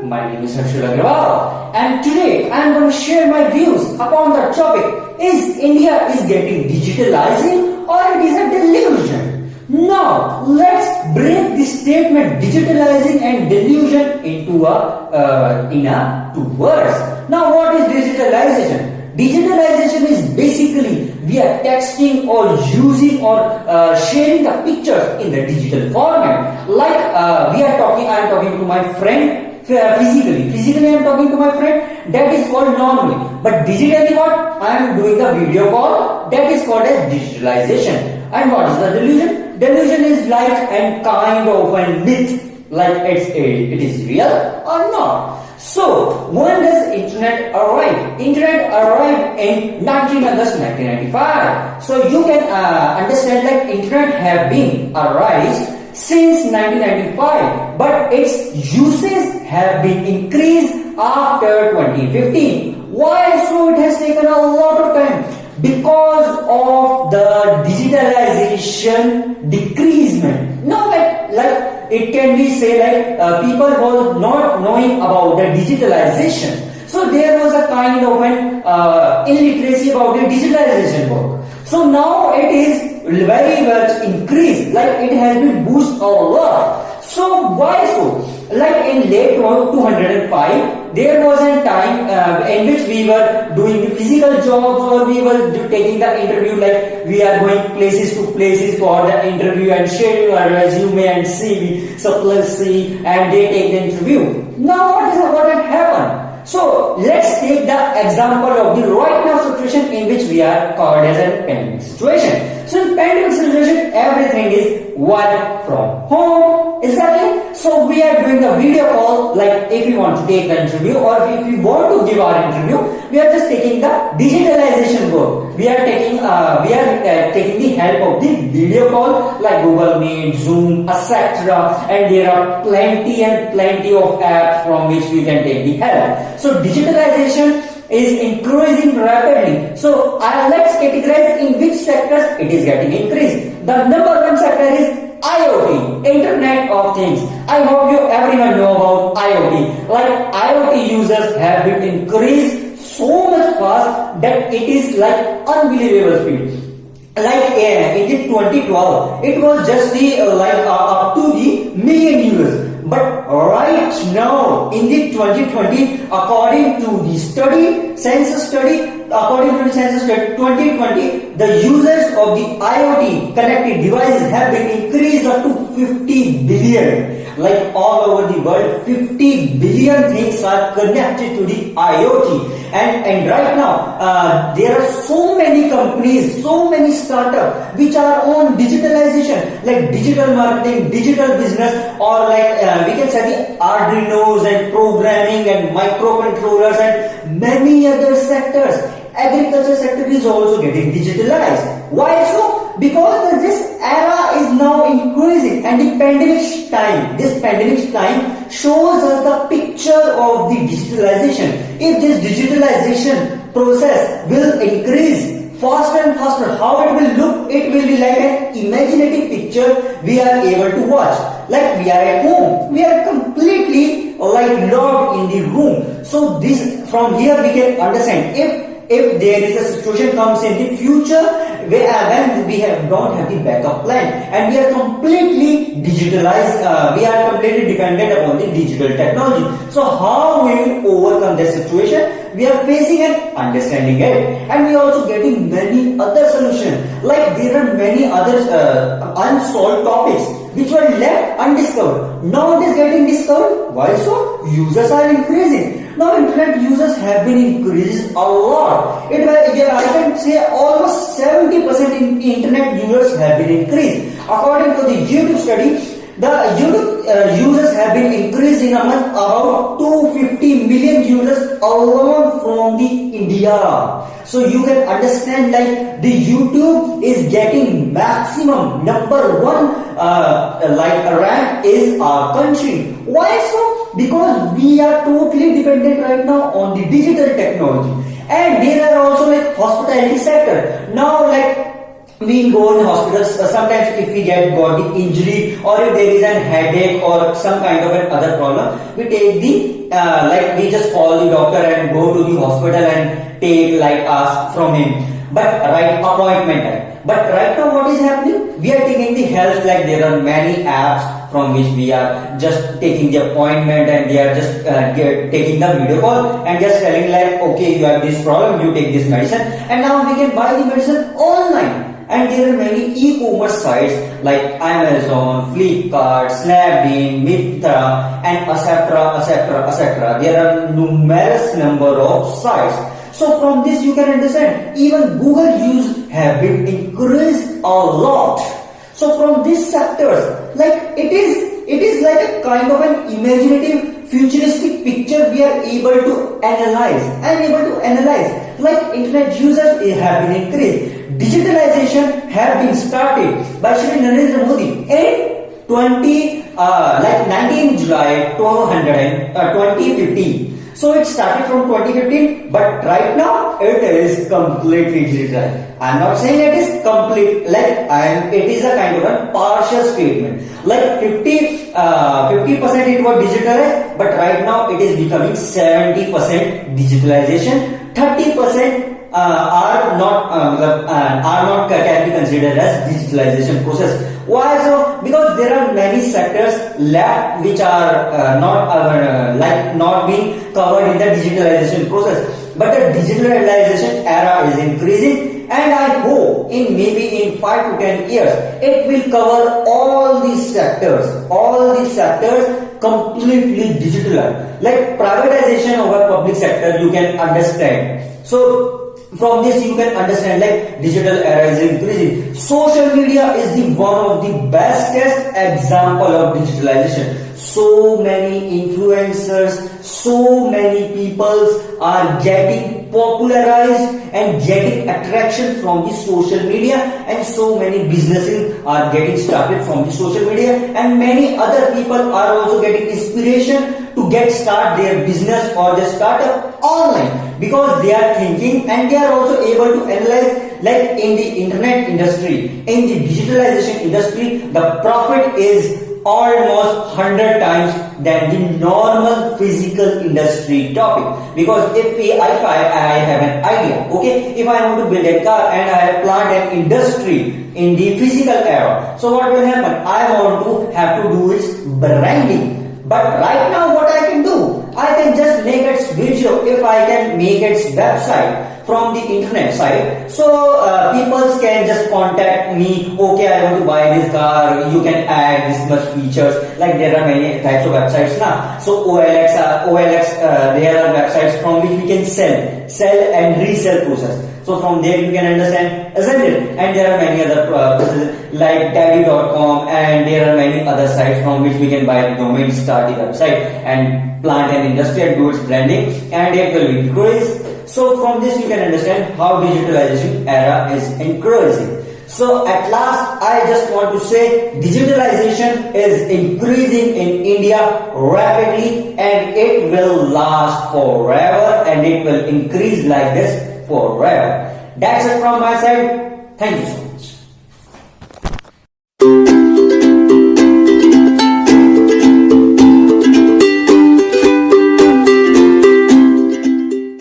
my name is Harshil Agrawal, and today I am going to share my views upon the topic: is India is getting digitalizing or it is a delusion? Now let's break this statement digitalizing and delusion into two words. Now what is digitalization? Digitalization is basically we are texting or using or sharing the pictures in the digital format. Like I am talking to my friend physically. Physically I am talking to my friend. That is called normally. But digitally what? I am doing the video call. That is called as digitalization. And what is the delusion? Delusion is like and kind of a myth. Like it is real or not. So, when does internet arrive? Internet arrived in 1995. So, you can understand like internet have been arise since 1995, but its uses have been increased after 2015. Why? So, it has taken a lot of time. Because of the digitalization decreasement. Now, like it can be say like people were not knowing about the digitalization. So there was a kind of an illiteracy about the digitalization work. So now it is very much increased. Like it has been boosted a lot. So why so? Like in late 2005, there was a time in which we were doing physical jobs or we were taking the interview, like we are going places to places for the interview and sharing our resume and CV, so let's see, and they take the interview. Now what had happened? So let's take the example of the right now situation in which we are called as a pandemic situation. So in pandemic situation, everything is work from home. Exactly. So we are doing a video call, like if you want to take the interview or if you want to give our interview, we are just taking the digitalization work. We are taking the help of the video call like Google Meet, Zoom, etc. And there are plenty of apps from which we can take the help. So digitalization is increasing rapidly. So let's categorize in which sectors it is getting increased. The number one sector is IoT, Internet of Things. I hope everyone know about IoT. Like IoT users have been increased so much fast that it is like unbelievable speed. Like in the 2012, it was just the up to the million users. But right now, in the 2020, according to the census study, 2020, the users of the IoT connected devices have been increased up to 50 billion. Like all over the world, 50 billion things are connected to the IoT. And right now, there are so many companies, so many startups which are on digitalization, like digital marketing, digital business, or like we can say the Arduinos and programming and microcontrollers and many other sectors. Agriculture sector is also getting digitalized. Why so? Because this era is now increasing, and this pandemic time shows us the picture of the digitalization. If this digitalization process will increase faster and faster, how it will look? It will be like an imaginative picture we are able to watch. Like we are at home, we are completely like locked in the room. So this from here we can understand if there is a situation comes in the future when we don't have the backup plan and we are completely digitalized, we are completely dependent upon the digital technology. So how we will overcome this situation? We are facing and understanding it, and we are also getting many other solutions. Like there are many other unsolved topics which were left undiscovered. Now it is getting discovered. Why so? Users are increasing. Now internet users have been increased a lot. I can say almost 70% in internet users have been increased. According to the YouTube study, the YouTube users have been increased in a month about 250 million users alone from the India. So you can understand like the YouTube is getting maximum number one rank is our country. Why so? Because we are totally dependent right now on the digital technology. And there are also like hospitality sector. Now like We go in hospitals, sometimes if we got the injury or if there is an headache or some kind of an other problem, we take the, like we just call the doctor and go to the hospital and take like ask from him. But right appointment time. But right now what is happening? We are taking the health, like there are many apps from which we are just taking the appointment and they are just taking the video call and just telling like, okay, you have this problem, you take this medicine, and now we can buy the medicine online. And there are many e-commerce sites like Amazon, Flipkart, Snapdeal, Myntra, and etc. etc. etc. There are numerous number of sites. So from this you can understand even Google use have been increased a lot. So from these sectors, like it is like a kind of an imaginative futuristic picture we are able to analyze like internet users have been increased. Digitalization have been started by Shri Narendra Modi in 19 July 2015. So it started from 2015, but right now it is completely digital. I'm not saying it is complete, like it is a kind of a partial statement. Like 50% it was digitalized, but right now it is becoming 70% digitalization. 30% are not can be considered as digitalization process. Why so? Because there are many sectors left which are not being covered in the digitalization process. But the digitalization era is increasing, and I hope in maybe in 5 to 10 years it will cover all these sectors completely digital. Like privatization over public sector, you can understand. So from this you can understand like digital era is increasing. Social media is the one of the bestest example of digitalization. So many influencers, so many people are getting popularized and getting attraction from the social media, and so many businesses are getting started from the social media, and many other people are also getting inspiration to get start their business or their startup online, because they are thinking and they are also able to analyze, like in the internet industry, in the digitalization industry, the profit is almost 100 times than the normal physical industry topic. Because if I have an idea, okay, if I want to build a car and I plant an industry in the physical era, so what will happen? I want to have to do its branding. But right now what I can do? I can just make its video, if I can make its website from the internet site. So people can just contact me, okay, I want to buy this car, you can add this much features. Like there are many types of websites now. So OLX, there are websites from which we can sell and resell process. So from there you can understand, isn't it? And there are many other processes like daddy.com, and there are many other sites from which we can buy the domain, start the website and plant an industry and do its branding, and it will increase. So from this you can understand how digitalization era is increasing. So at last I just want to say digitalization is increasing in India rapidly, and it will last forever, and it will increase like this forever. That's it from my side. Thank you so much.